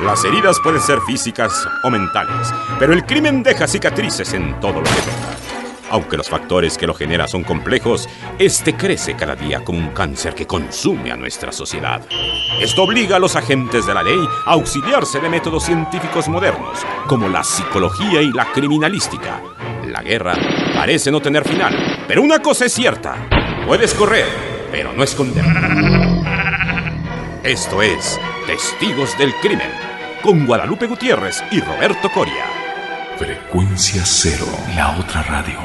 Las heridas pueden ser físicas o mentales, pero el crimen deja cicatrices en todo lo que toca. Aunque los factores que lo generan son complejos, este crece cada día como un cáncer que consume a nuestra sociedad. Esto obliga a los agentes de la ley a auxiliarse de métodos científicos modernos, como la psicología y la criminalística. La guerra parece no tener final, pero una cosa es cierta: puedes correr, pero no esconder. Esto es Testigos del Crimen, con Guadalupe Gutiérrez y Roberto Coria. Frecuencia Cero, la otra radio.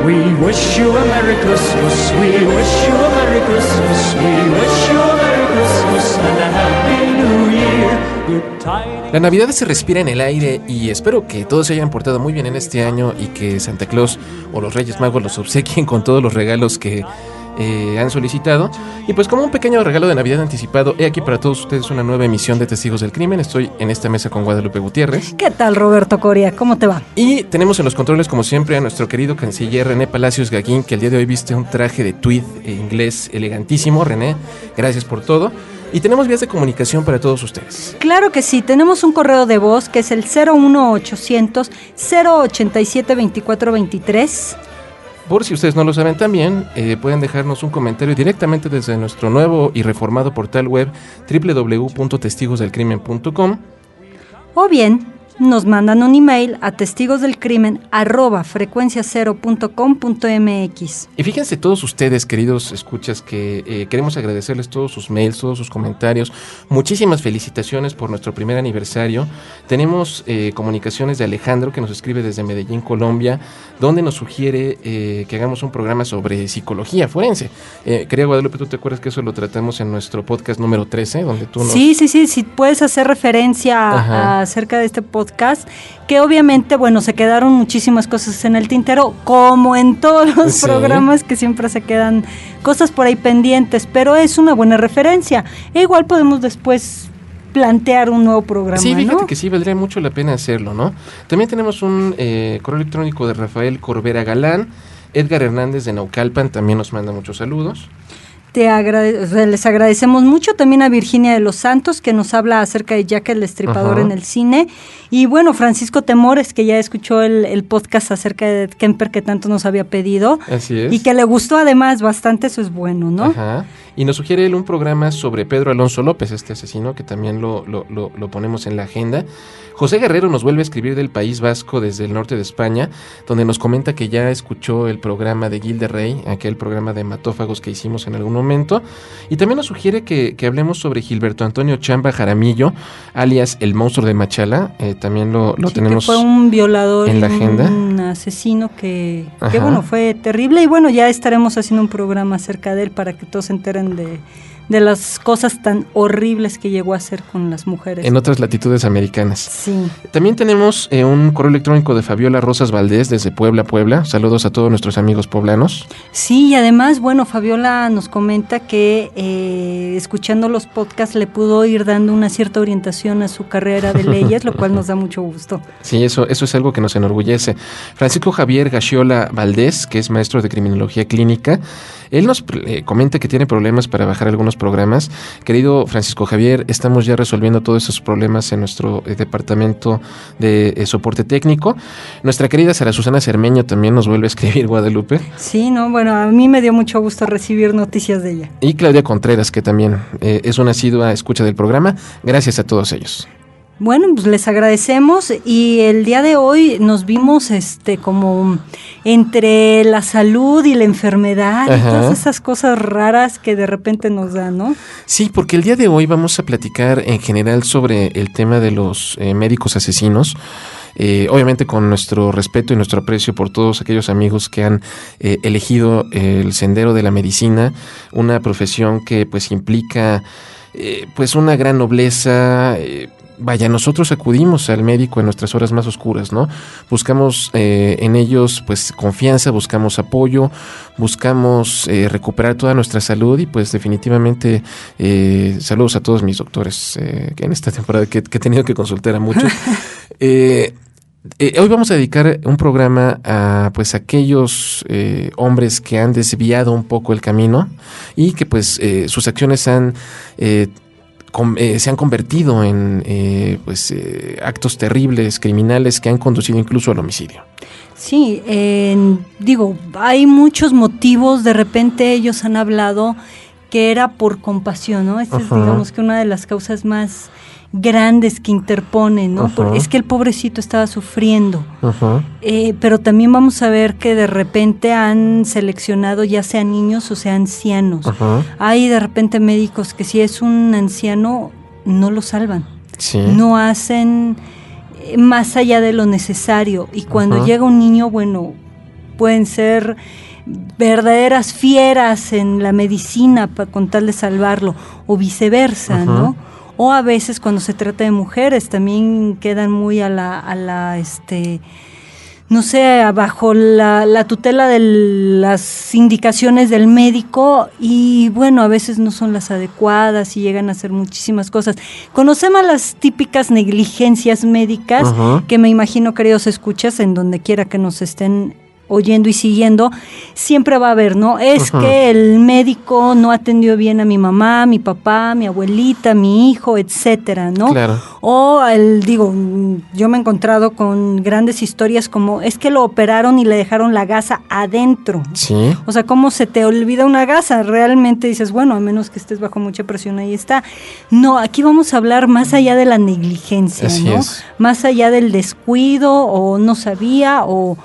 We wish you a Merry Christmas, we wish you a Merry Christmas, we wish you a Merry Christmas and a Happy New Year. Good tidings. La Navidad se respira en el aire y espero que todos se hayan portado muy bien en este año y que Santa Claus o los Reyes Magos los obsequien con todos los regalos que han solicitado. Y pues como un pequeño regalo de Navidad anticipado, he aquí para todos ustedes una nueva emisión de Testigos del Crimen. Estoy en esta mesa con Guadalupe Gutiérrez. ¿Qué tal, Roberto Coria? ¿Cómo te va? Y tenemos en los controles, como siempre, a nuestro querido canciller René Palacios Gaguín, que el día de hoy viste un traje de tweed inglés elegantísimo. René, gracias por todo. Y tenemos vías de comunicación para todos ustedes. Claro que sí, tenemos un correo de voz que es el 01800 087 2423. Por si ustedes no lo saben también, pueden dejarnos un comentario directamente desde nuestro nuevo y reformado portal web www.testigosdelcrimen.com. O bien, nos mandan un email a testigosdelcrimen@frecuenciacero.com.mx. Y fíjense todos ustedes, queridos escuchas, que queremos agradecerles todos sus mails, todos sus comentarios. Muchísimas felicitaciones por nuestro primer aniversario. Tenemos comunicaciones de Alejandro, que nos escribe desde Medellín, Colombia, donde nos sugiere que hagamos un programa sobre psicología forense. Querida Guadalupe, ¿tú te acuerdas que eso lo tratamos en nuestro podcast número 13? Donde tú nos... Sí, puedes hacer referencia acerca de este podcast, que obviamente, bueno, se quedaron muchísimas cosas en el tintero, como en todos los programas, que siempre se quedan cosas por ahí pendientes, pero es una buena referencia. E igual podemos después plantear un nuevo programa, sí, fíjate, ¿no? que sí, valdría mucho la pena hacerlo, ¿no? También tenemos un correo electrónico de Rafael Corbera Galán. Edgar Hernández de Naucalpan también nos manda muchos saludos. Les agradecemos mucho también a Virginia de los Santos, que nos habla acerca de Jack el Destripador en el cine, y bueno, Francisco Temores, que ya escuchó el podcast acerca de Kemper que tanto nos había pedido. Así es. Y que le gustó además bastante, eso es bueno, ¿no? Ajá. Y nos sugiere él un programa sobre Pedro Alonso López, este asesino, que también lo ponemos en la agenda. José Guerrero nos vuelve a escribir del País Vasco desde el norte de España, donde nos comenta que ya escuchó el programa de Gil de Rey, aquel programa de hematófagos que hicimos en algún momento, y también nos sugiere que hablemos sobre Gilberto Antonio Chamba Jaramillo, alias el monstruo de Machala. También lo tenemos, que fue un violador en la agenda, un asesino que bueno, fue terrible, y bueno, ya estaremos haciendo un programa acerca de él para que todos se enteren de las cosas tan horribles que llegó a hacer con las mujeres. En otras latitudes americanas. Sí. También tenemos un correo electrónico de Fabiola Rosas Valdés desde Puebla. Saludos a todos nuestros amigos poblanos. Sí, y además, bueno, Fabiola nos comenta que escuchando los podcasts le pudo ir dando una cierta orientación a su carrera de leyes, lo cual nos da mucho gusto. Sí, eso es algo que nos enorgullece. Francisco Javier Gachiola Valdés, que es maestro de criminología clínica, él nos comenta que tiene problemas para bajar algunos programas. Querido Francisco Javier, estamos ya resolviendo todos esos problemas en nuestro departamento de soporte técnico. Nuestra querida Sara Susana Cermeño también nos vuelve a escribir, Guadalupe. Sí, no, bueno, a mí me dio mucho gusto recibir noticias de ella. Y Claudia Contreras, que también es una asidua escucha del programa. Gracias a todos ellos. Bueno, pues les agradecemos, y el día de hoy nos vimos como entre la salud y la enfermedad y todas esas cosas raras que de repente nos dan, ¿no? Sí, porque el día de hoy vamos a platicar en general sobre el tema de los médicos asesinos. Obviamente con nuestro respeto y nuestro aprecio por todos aquellos amigos que han elegido el sendero de la medicina, una profesión que pues implica pues una gran nobleza, vaya, nosotros acudimos al médico en nuestras horas más oscuras, ¿no? Buscamos en ellos pues confianza, buscamos apoyo, buscamos recuperar toda nuestra salud y pues definitivamente saludos a todos mis doctores que en esta temporada que he tenido que consultar a muchos. Hoy vamos a dedicar un programa a pues aquellos hombres que han desviado un poco el camino y que pues sus acciones se han convertido en actos terribles, criminales que han conducido incluso al homicidio. Sí, hay muchos motivos. De repente ellos han hablado que era por compasión, ¿no? Esta es, digamos, que una de las causas más grandes que interponen, ¿no? Es que el pobrecito estaba sufriendo. Pero también vamos a ver que de repente han seleccionado ya sean niños o sean ancianos. Hay de repente médicos que si es un anciano no lo salvan. Sí. No hacen más allá de lo necesario. Y cuando llega un niño, bueno, pueden ser verdaderas fieras en la medicina con tal de salvarlo, o viceversa, ¿no? O a veces cuando se trata de mujeres también quedan muy no sé, bajo la tutela de las indicaciones del médico y bueno, a veces no son las adecuadas y llegan a hacer muchísimas cosas. Conocemos las típicas negligencias médicas que me imagino, queridos escuchas, en donde quiera que nos estén oyendo y siguiendo, siempre va a haber, ¿no? Es que el médico no atendió bien a mi mamá, mi papá, mi abuelita, mi hijo, etcétera, ¿no? Claro. O yo me he encontrado con grandes historias como es que lo operaron y le dejaron la gasa adentro. Sí. O sea, ¿cómo se te olvida una gasa? Realmente dices, bueno, a menos que estés bajo mucha presión, ahí está. No, aquí vamos a hablar más allá de la negligencia, así ¿no? Es. Más allá del descuido o no sabía o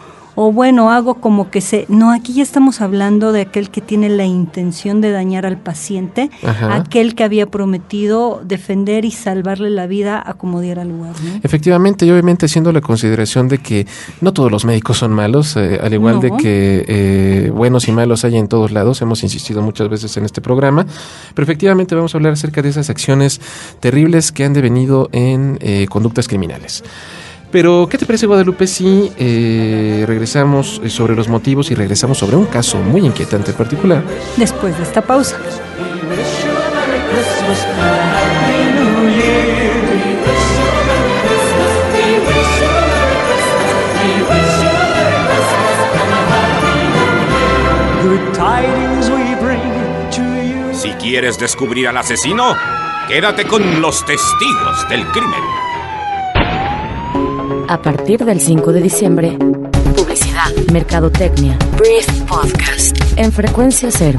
bueno, hago como que no, aquí ya estamos hablando de aquel que tiene la intención de dañar al paciente, aquel que había prometido defender y salvarle la vida a como diera lugar, ¿no? Efectivamente, y obviamente haciendo la consideración de que no todos los médicos son malos, al igual de que buenos y malos hay en todos lados, hemos insistido muchas veces en este programa, pero efectivamente vamos a hablar acerca de esas acciones terribles que han devenido en conductas criminales. Pero, ¿qué te parece, Guadalupe, si regresamos sobre los motivos y regresamos sobre un caso muy inquietante en particular? Después de esta pausa. Si quieres descubrir al asesino, quédate con los testigos del crimen. A partir del 5 de diciembre, publicidad, mercadotecnia, Brief Podcast, en Frecuencia Cero.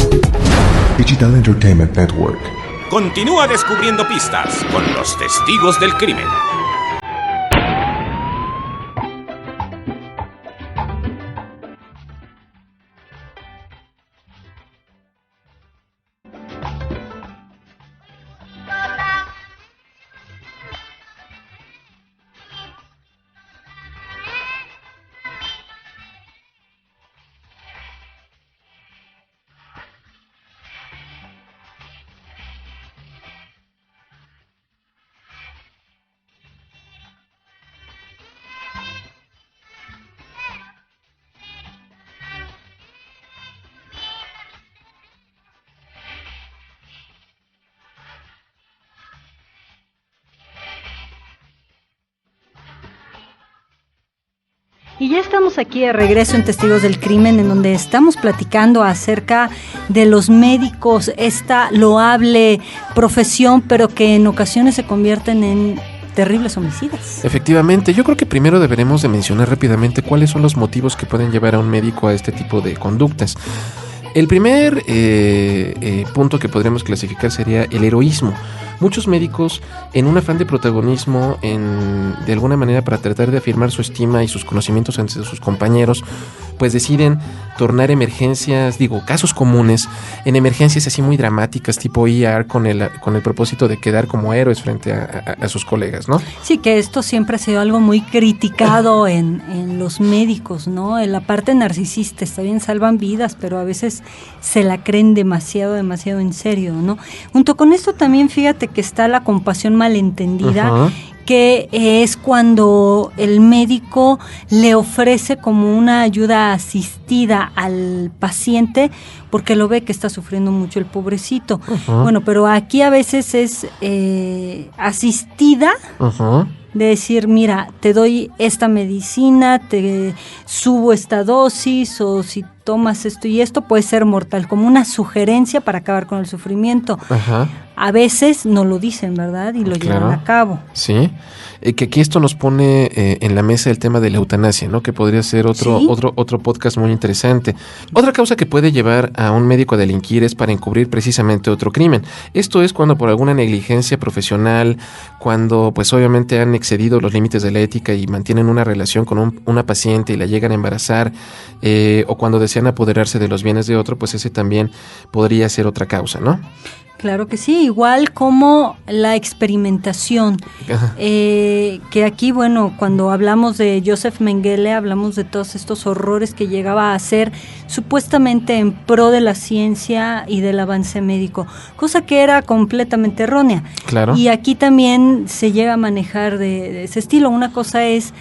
Digital Entertainment Network. Continúa descubriendo pistas con los testigos del crimen. Y ya estamos aquí de regreso en Testigos del Crimen, en donde estamos platicando acerca de los médicos, esta loable profesión, pero que en ocasiones se convierten en terribles homicidas. Efectivamente, yo creo que primero deberemos de mencionar rápidamente cuáles son los motivos que pueden llevar a un médico a este tipo de conductas. El primer punto que podríamos clasificar sería el heroísmo. Muchos médicos, en un afán de protagonismo, de alguna manera para tratar de afirmar su estima y sus conocimientos ante sus compañeros, pues deciden tornar casos comunes en emergencias así muy dramáticas, tipo ER, con el propósito de quedar como héroes frente a sus colegas, ¿no? Sí, que esto siempre ha sido algo muy criticado en los médicos, ¿no? En la parte narcisista, está bien, salvan vidas, pero a veces se la creen demasiado en serio, ¿no? Junto con esto también fíjate que está la compasión malentendida, que es cuando el médico le ofrece como una ayuda asistida al paciente porque lo ve que está sufriendo mucho el pobrecito. Uh-huh. Bueno, pero aquí a veces es asistida, uh-huh, de decir, mira, te doy esta medicina, te subo esta dosis, o si tomas esto y esto puede ser mortal, como una sugerencia para acabar con el sufrimiento. Uh-huh. A veces no lo dicen, ¿verdad? Y lo llevan a cabo. Sí, que aquí esto nos pone en la mesa el tema de la eutanasia, ¿no? Que podría ser otro podcast muy interesante. Otra causa que puede llevar a un médico a delinquir es para encubrir precisamente otro crimen. Esto es cuando por alguna negligencia profesional, cuando pues obviamente han excedido los límites de la ética y mantienen una relación con una paciente y la llegan a embarazar, o cuando desean apoderarse de los bienes de otro, pues ese también podría ser otra causa, ¿no? Claro que sí, igual como la experimentación, que aquí, bueno, cuando hablamos de Joseph Mengele, hablamos de todos estos horrores que llegaba a hacer supuestamente en pro de la ciencia y del avance médico, cosa que era completamente errónea. Claro. Y aquí también se llega a manejar de ese estilo. Una cosa es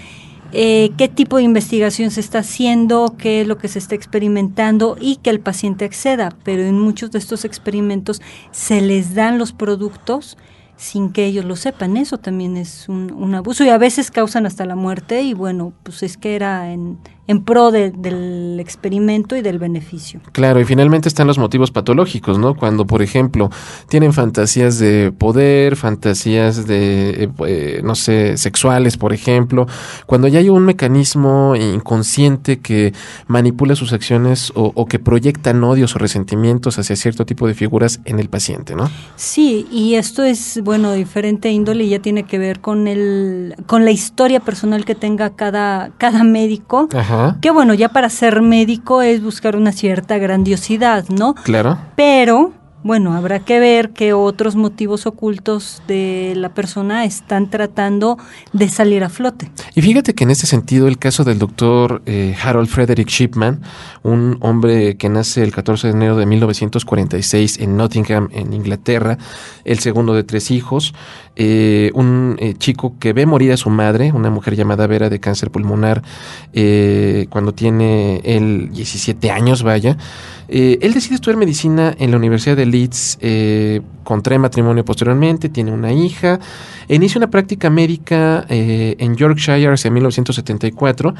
qué tipo de investigación se está haciendo, qué es lo que se está experimentando y que el paciente acceda, pero en muchos de estos experimentos se les dan los productos sin que ellos lo sepan. Eso también es un abuso y a veces causan hasta la muerte y bueno, pues es que era en pro del experimento y del beneficio. Claro, y finalmente están los motivos patológicos, ¿no? Cuando, por ejemplo, tienen fantasías de poder, fantasías de, no sé, sexuales, por ejemplo, cuando ya hay un mecanismo inconsciente que manipula sus acciones o que proyectan odios o resentimientos hacia cierto tipo de figuras en el paciente, ¿no? Sí, y esto es, bueno, diferente índole y ya tiene que ver con la historia personal que tenga cada médico. Ajá. Que bueno, ya para ser médico es buscar una cierta grandiosidad, ¿no? Claro. Pero, bueno, habrá que ver qué otros motivos ocultos de la persona están tratando de salir a flote. Y fíjate que en este sentido el caso del doctor Harold Frederick Shipman, un hombre que nace el 14 de enero de 1946 en Nottingham, en Inglaterra, el segundo de 3 hijos, un chico que ve morir a su madre, una mujer llamada Vera, de cáncer pulmonar, cuando tiene él 17 años, vaya. Él decide estudiar medicina en la Universidad de Leeds, contrae matrimonio posteriormente, tiene una hija, e inicia una práctica médica en Yorkshire hacia 1974.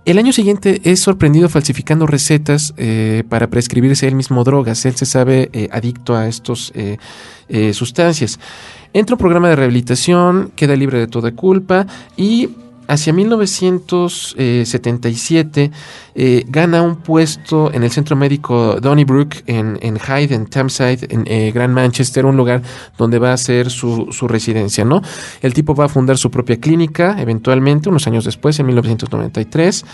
El año siguiente es sorprendido falsificando recetas para prescribirse él mismo drogas. Él se sabe adicto a estos sustancias. Entra a un programa de rehabilitación, queda libre de toda culpa y hacia 1977 gana un puesto en el centro médico Donnybrook en Hyde, en Tameside, en Gran Manchester, un lugar donde va a ser su residencia, ¿no? El tipo va a fundar su propia clínica eventualmente, unos años después, en 1993,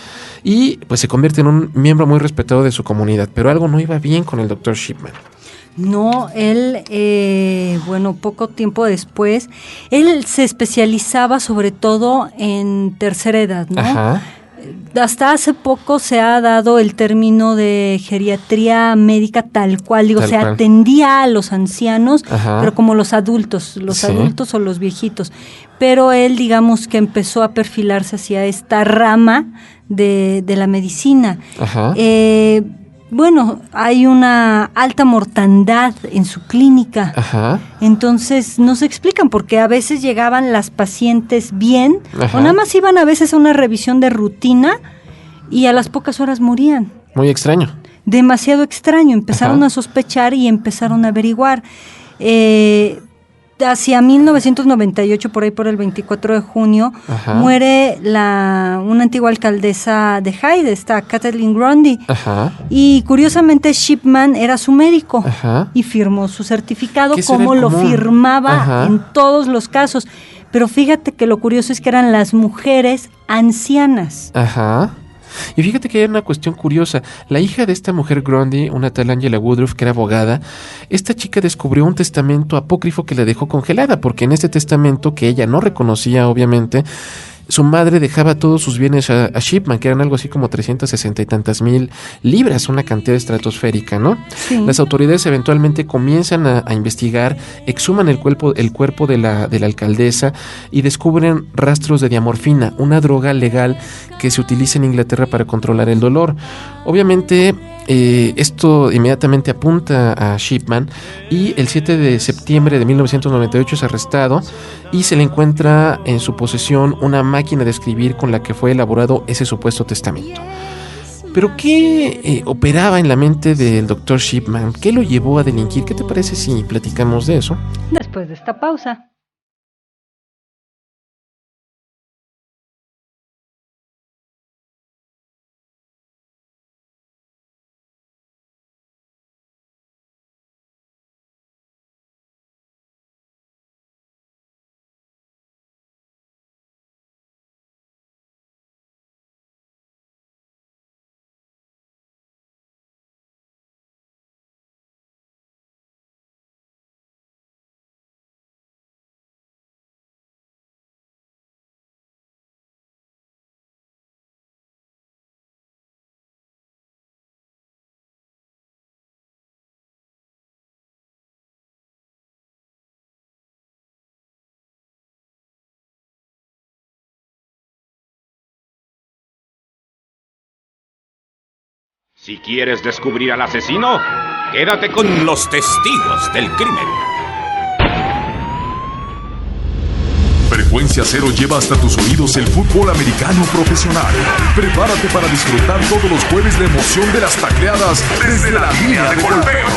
y pues se convierte en un miembro muy respetado de su comunidad, pero algo no iba bien con el Dr. Shipman. No, él, bueno, poco tiempo después, él se especializaba sobre todo en tercera edad, ¿no? Ajá. Hasta hace poco se ha dado el término de geriatría médica tal cual, digo, atendía a los ancianos, ajá, pero como los adultos o los viejitos. Pero él, digamos que empezó a perfilarse hacia esta rama de la medicina. Ajá. Bueno, hay una alta mortandad en su clínica. Ajá. Entonces no se explican porque a veces llegaban las pacientes bien, ajá, o nada más iban a veces a una revisión de rutina y a las pocas horas morían. Muy extraño. Demasiado extraño. Empezaron, ajá, a sospechar y empezaron a averiguar. Hacia 1998, por ahí por el 24 de junio, ajá, muere una antigua alcaldesa de Hyde, Kathleen Grundy. Ajá. Y curiosamente Shipman era su médico, ajá, y firmó su certificado como lo firmaba, ajá, en todos los casos. Pero fíjate que lo curioso es que eran las mujeres ancianas. Ajá. Y fíjate que hay una cuestión curiosa. La hija de esta mujer Grundy, una tal Angela Woodruff, que era abogada, esta chica descubrió un testamento apócrifo que la dejó congelada, porque en este testamento, que ella no reconocía obviamente, su madre dejaba todos sus bienes a Shipman, que eran algo así como 360 y tantas mil libras, una cantidad estratosférica, ¿no? Sí. Las autoridades eventualmente comienzan a investigar, exhuman el cuerpo de la alcaldesa y descubren rastros de diamorfina, una droga legal que se utiliza en Inglaterra para controlar el dolor. Obviamente, esto inmediatamente apunta a Shipman y el 7 de septiembre de 1998 es arrestado y se le encuentra en su posesión una máquina de escribir con la que fue elaborado ese supuesto testamento. Pero ¿qué operaba en la mente del Dr. Shipman? ¿Qué lo llevó a delinquir? ¿Qué te parece si platicamos de eso? Después de esta pausa. Si quieres descubrir al asesino, quédate con los testigos del crimen. Frecuencia Cero lleva hasta tus oídos el fútbol americano profesional. Prepárate para disfrutar todos los jueves la emoción de las tacleadas desde la línea de golpeo.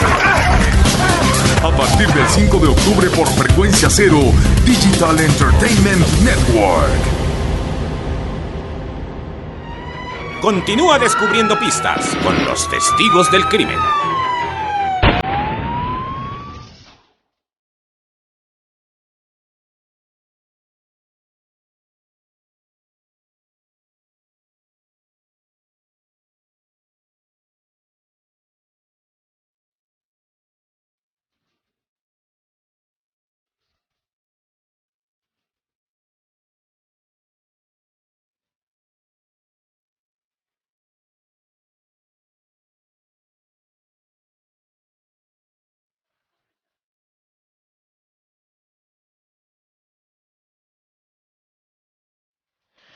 A partir del 5 de octubre por Frecuencia Cero, Digital Entertainment Network. Continúa descubriendo pistas con los testigos del crimen.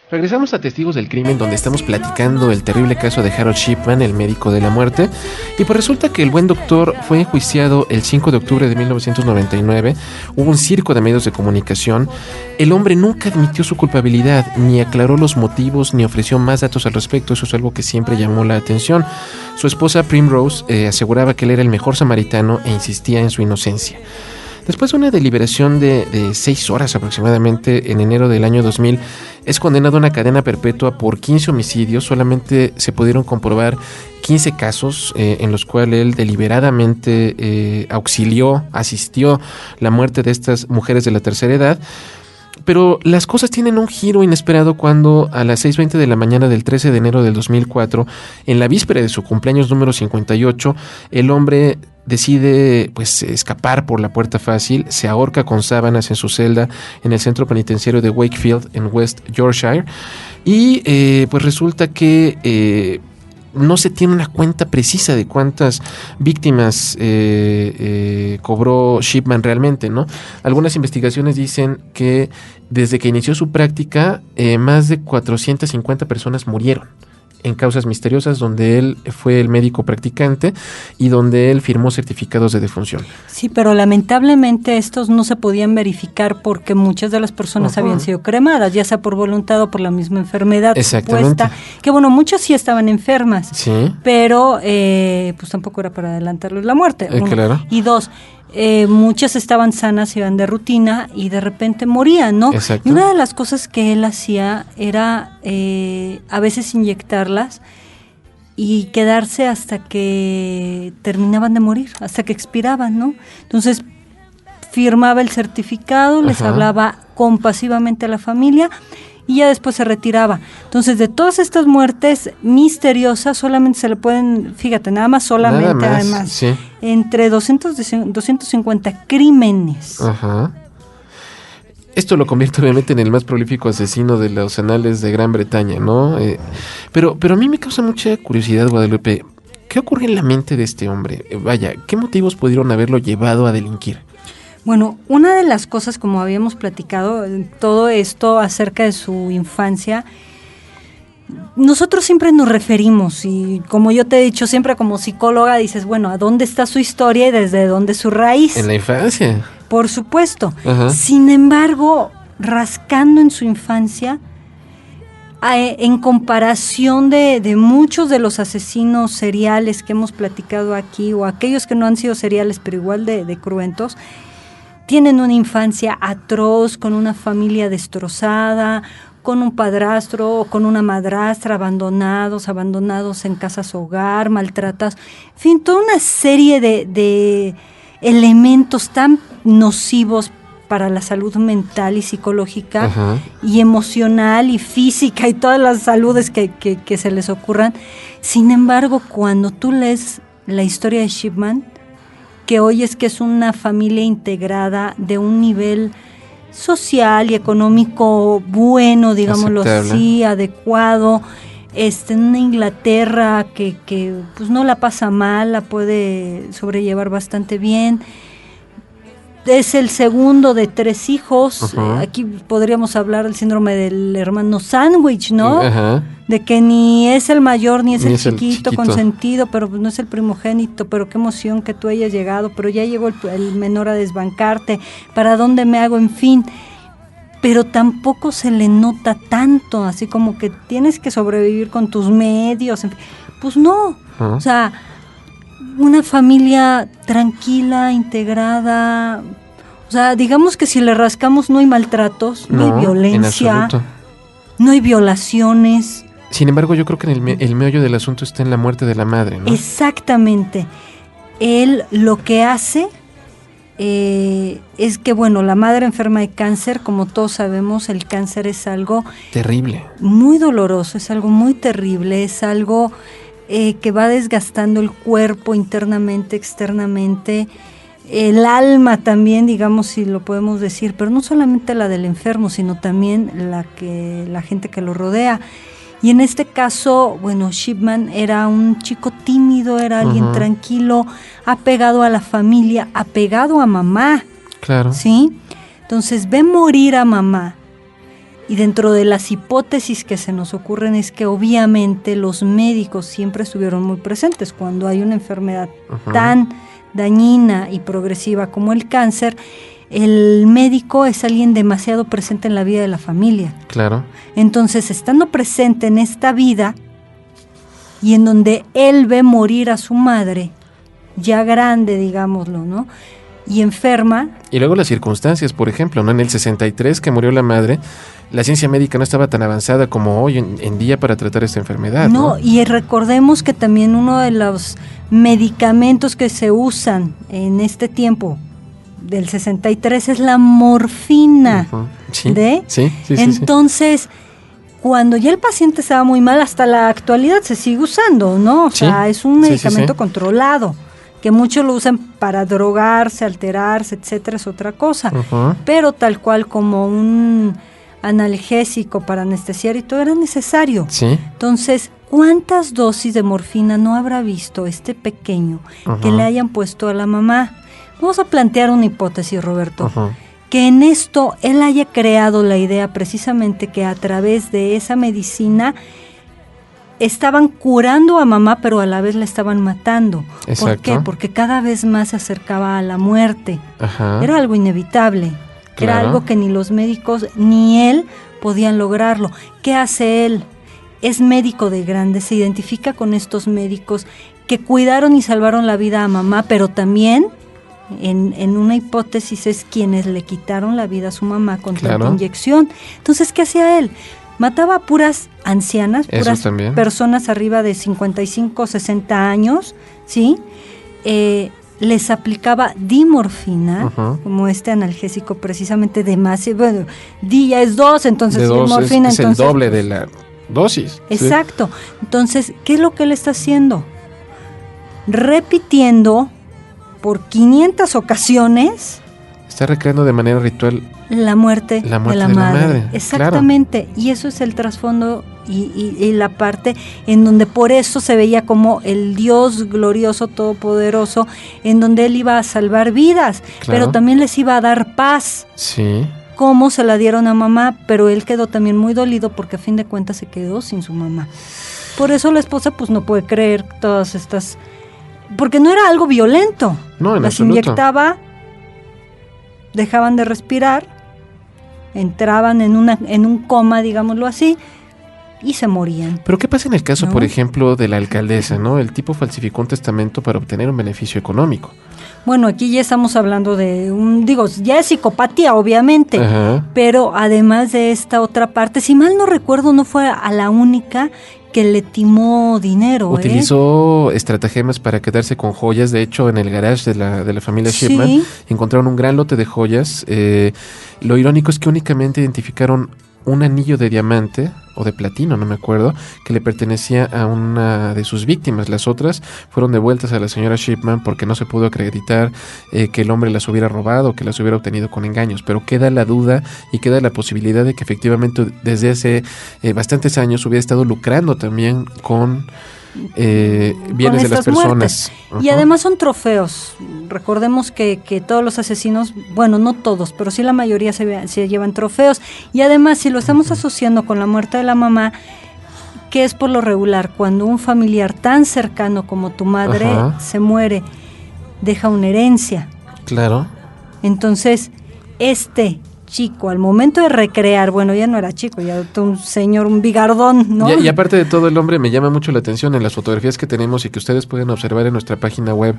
Regresamos a Testigos del Crimen, donde estamos platicando el terrible caso de Harold Shipman, el médico de la muerte. Y pues resulta que el buen doctor fue enjuiciado el 5 de octubre de 1999. Hubo un circo de medios de comunicación. El hombre nunca admitió su culpabilidad, ni aclaró los motivos, ni ofreció más datos al respecto. Eso es algo que siempre llamó la atención. Su esposa Primrose aseguraba que él era el mejor samaritano e insistía en su inocencia. Después de una deliberación de 6 horas aproximadamente en enero del año 2000, es condenado a una cadena perpetua por 15 homicidios. Solamente se pudieron comprobar 15 casos en los cuales él deliberadamente asistió la muerte de estas mujeres de la tercera edad. Pero las cosas tienen un giro inesperado cuando a las 6:20 de la mañana del 13 de enero del 2004, en la víspera de su cumpleaños número 58, el hombre decide escapar por la puerta fácil, se ahorca con sábanas en su celda en el centro penitenciario de Wakefield en West Yorkshire y pues resulta que no se tiene una cuenta precisa de cuántas víctimas cobró Shipman realmente, ¿no? Algunas investigaciones dicen que desde que inició su práctica, más de 450 personas murieron en causas misteriosas donde él fue el médico practicante y donde él firmó certificados de defunción. Sí, pero lamentablemente estos no se podían verificar porque muchas de las personas habían sido cremadas, ya sea por voluntad o por la misma enfermedad supuesta. Que bueno, muchas sí estaban enfermas, sí, pero pues tampoco era para adelantarles la muerte. Claro. Y dos, muchas estaban sanas, iban de rutina y de repente morían, ¿no? Exacto. Y una de las cosas que él hacía era a veces inyectarlas y quedarse hasta que terminaban de morir, hasta que expiraban, ¿no? Entonces firmaba el certificado, les hablaba compasivamente a la familia y ya después se retiraba. Entonces, de todas estas muertes misteriosas, solamente se le pueden, fíjate, además, sí, entre 250 crímenes. Esto lo convierte obviamente en el más prolífico asesino de los anales de Gran Bretaña, ¿no? Pero a mí me causa mucha curiosidad, Guadalupe. ¿Qué ocurre en la mente de este hombre? Vaya, ¿qué motivos pudieron haberlo llevado a delinquir? Bueno, una de las cosas, como habíamos platicado, todo esto acerca de su infancia, nosotros siempre nos referimos, y como yo te he dicho, siempre como psicóloga dices, bueno, ¿a dónde está su historia y desde dónde su raíz? En la infancia. Por supuesto. Ajá. Sin embargo, rascando en su infancia, en comparación de muchos de los asesinos seriales que hemos platicado aquí, o aquellos que no han sido seriales pero igual de cruentos, tienen una infancia atroz, con una familia destrozada, con un padrastro o con una madrastra abandonados en casas hogar, maltratados, en fin, toda una serie de elementos tan nocivos para la salud mental y psicológica, ajá, y emocional y física y todas las saludes que se les ocurran. Sin embargo, cuando tú lees la historia de Shipman, que oyes que es una familia integrada de un nivel social y económico bueno, digámoslo así, adecuado, en una Inglaterra que pues no la pasa mal, la puede sobrellevar bastante bien. Es el segundo de 3 hijos. Uh-huh. Aquí podríamos hablar del síndrome del hermano sándwich, ¿no? Uh-huh. De que ni es el mayor ni es el chiquito consentido, pero no es el primogénito, pero qué emoción que tú hayas llegado, pero ya llegó el menor a desbancarte, ¿para dónde me hago? En fin, pero tampoco se le nota tanto, así como que tienes que sobrevivir con tus medios, en fin. Pues no, uh-huh, o sea, una familia tranquila, integrada, o sea, digamos que si le rascamos no hay maltratos, no hay violencia, no hay violaciones. Sin embargo, yo creo que el meollo del asunto está en la muerte de la madre, ¿no? Exactamente. Él lo que hace es que, bueno, la madre enferma de cáncer, como todos sabemos, el cáncer es algo terrible, muy doloroso, es algo muy terrible, es algo que va desgastando el cuerpo internamente, externamente, el alma también, digamos, si lo podemos decir, pero no solamente la del enfermo, sino también la gente que lo rodea. Y en este caso, bueno, Shipman era un chico tímido, era alguien uh-huh, tranquilo, apegado a la familia, apegado a mamá. Claro. ¿Sí? Entonces ve morir a mamá. Y dentro de las hipótesis que se nos ocurren es que obviamente los médicos siempre estuvieron muy presentes. Cuando hay una enfermedad uh-huh, tan dañina y progresiva como el cáncer, el médico es alguien demasiado presente en la vida de la familia. Claro. Entonces, estando presente en esta vida y en donde él ve morir a su madre, ya grande, digámoslo, ¿no?, y enferma. Y luego las circunstancias, por ejemplo, ¿no? En el 63 que murió la madre, la ciencia médica no estaba tan avanzada como hoy en día para tratar esta enfermedad. No, y recordemos que también uno de los medicamentos que se usan en este tiempo del 63 es la morfina. Uh-huh. Sí, sí. Entonces, cuando ya el paciente estaba muy mal, hasta la actualidad se sigue usando, ¿no? O sea, es un medicamento controlado, que muchos lo usan para drogarse, alterarse, etcétera, es otra cosa. Uh-huh. Pero tal cual como un analgésico para anestesiar y todo era necesario. Sí. Entonces, ¿cuántas dosis de morfina no habrá visto este pequeño uh-huh, que le hayan puesto a la mamá? Vamos a plantear una hipótesis, Roberto, uh-huh, que en esto él haya creado la idea precisamente que a través de esa medicina estaban curando a mamá, pero a la vez la estaban matando. Exacto. ¿Por qué? Porque cada vez más se acercaba a la muerte. Ajá. Era algo inevitable. Claro. Era algo que ni los médicos ni él podían lograrlo. ¿Qué hace él? Es médico de grande, se identifica con estos médicos que cuidaron y salvaron la vida a mamá, pero también, en una hipótesis, es quienes le quitaron la vida a su mamá con tanta inyección. Entonces, ¿qué hacía él? Mataba a puras ancianas, puras personas arriba de 55, 60 años, ¿sí? Les aplicaba dimorfina, uh-huh, como este analgésico precisamente demasiado, bueno, ya es 2, entonces dimorfina. Es entonces, el doble de la dosis. Exacto. ¿Sí? Entonces, ¿qué es lo que él está haciendo? Repitiendo por 500 ocasiones Está recreando de manera ritual la muerte de la madre. Exactamente, claro. Y eso es el trasfondo y la parte en donde por eso se veía como el Dios glorioso, todopoderoso, en donde Él iba a salvar vidas, pero también les iba a dar paz. Sí. Como se la dieron a mamá, pero él quedó también muy dolido porque a fin de cuentas se quedó sin su mamá. Por eso la esposa pues no puede creer todas estas... Porque no era algo violento. No, en Las absoluto. inyectaba, dejaban de respirar, entraban en un coma, digámoslo así, y se morían. Pero ¿qué pasa en el caso, ¿No? por ejemplo, de la alcaldesa, ¿no? El tipo falsificó un testamento para obtener un beneficio económico. Bueno, aquí ya estamos hablando de ya es psicopatía, obviamente, pero además de esta otra parte, si mal no recuerdo, no fue a la única que le timó dinero. Utilizó estratagemas para quedarse con joyas. De hecho, en el garage de la familia Shipman encontraron un gran lote de joyas. Lo irónico es que únicamente identificaron un anillo de diamante o de platino, no me acuerdo, que le pertenecía a una de sus víctimas. Las otras fueron devueltas a la señora Shipman porque no se pudo acreditar que el hombre las hubiera robado o que las hubiera obtenido con engaños, pero queda la duda y queda la posibilidad de que efectivamente desde hace bastantes años hubiera estado lucrando también con bienes de las personas. Y además son trofeos. Recordemos que todos los asesinos, bueno, no todos, pero sí la mayoría se llevan trofeos. Y además, si lo estamos asociando con la muerte de la mamá, que es por lo regular, cuando un familiar tan cercano como tu madre se muere, deja una herencia. Claro. Entonces, chico, al momento de recrear, bueno, ya no era chico, ya un señor, un bigardón, ¿no? Y aparte de todo, el hombre me llama mucho la atención en las fotografías que tenemos y que ustedes pueden observar en nuestra página web.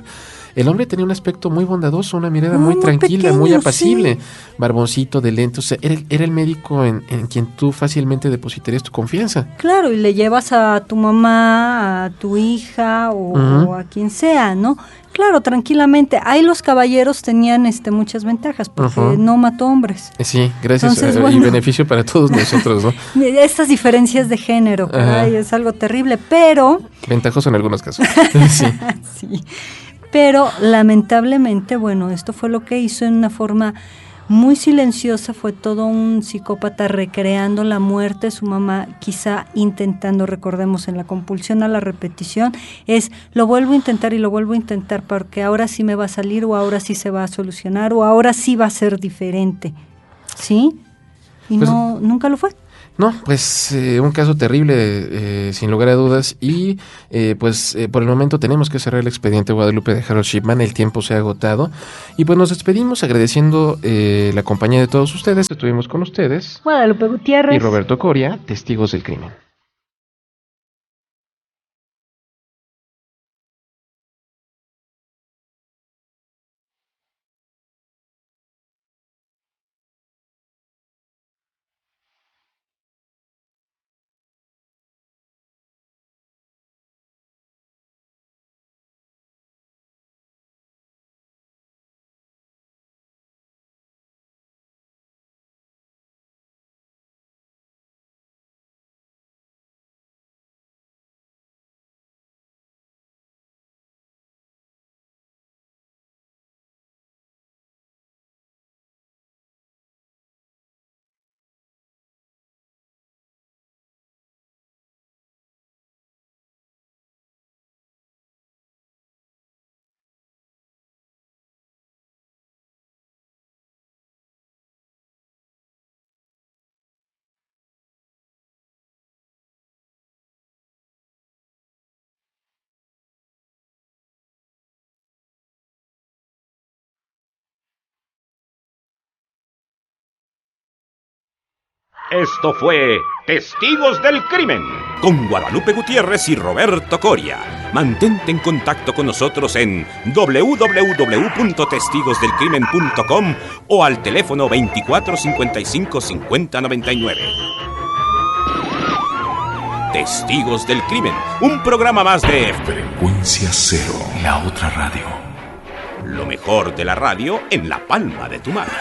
El hombre tenía un aspecto muy bondadoso, una mirada muy tranquila, pequeño, muy apacible, barboncito, de lentes. O sea, era el médico en quien tú fácilmente depositarías tu confianza. Claro, y le llevas a tu mamá, a tu hija o a quien sea, ¿no? Claro, tranquilamente. Ahí los caballeros tenían muchas ventajas porque no mató hombres. Sí, gracias. Entonces, y beneficio para todos nosotros, ¿no? Estas diferencias de género, caray, es algo terrible, pero... Ventajoso en algunos casos. Sí. Sí. Pero lamentablemente, bueno, esto fue lo que hizo en una forma muy silenciosa. Fue todo un psicópata recreando la muerte de su mamá, quizá intentando, recordemos, en la compulsión a la repetición, lo vuelvo a intentar y lo vuelvo a intentar porque ahora sí me va a salir, o ahora sí se va a solucionar, o ahora sí va a ser diferente, ¿sí? Y pues, nunca lo fue. No, pues un caso terrible, sin lugar a dudas, y por el momento tenemos que cerrar el expediente Guadalupe de Harold Shipman. El tiempo se ha agotado y pues nos despedimos agradeciendo la compañía de todos ustedes. Estuvimos con ustedes, Guadalupe Gutiérrez y Roberto Coria, testigos del crimen. Esto fue Testigos del Crimen, con Guadalupe Gutiérrez y Roberto Coria. Mantente en contacto con nosotros en www.testigosdelcrimen.com o al teléfono 2455-5099. Testigos del Crimen, un programa más de Frecuencia Cero, la otra radio. Lo mejor de la radio en la palma de tu mano.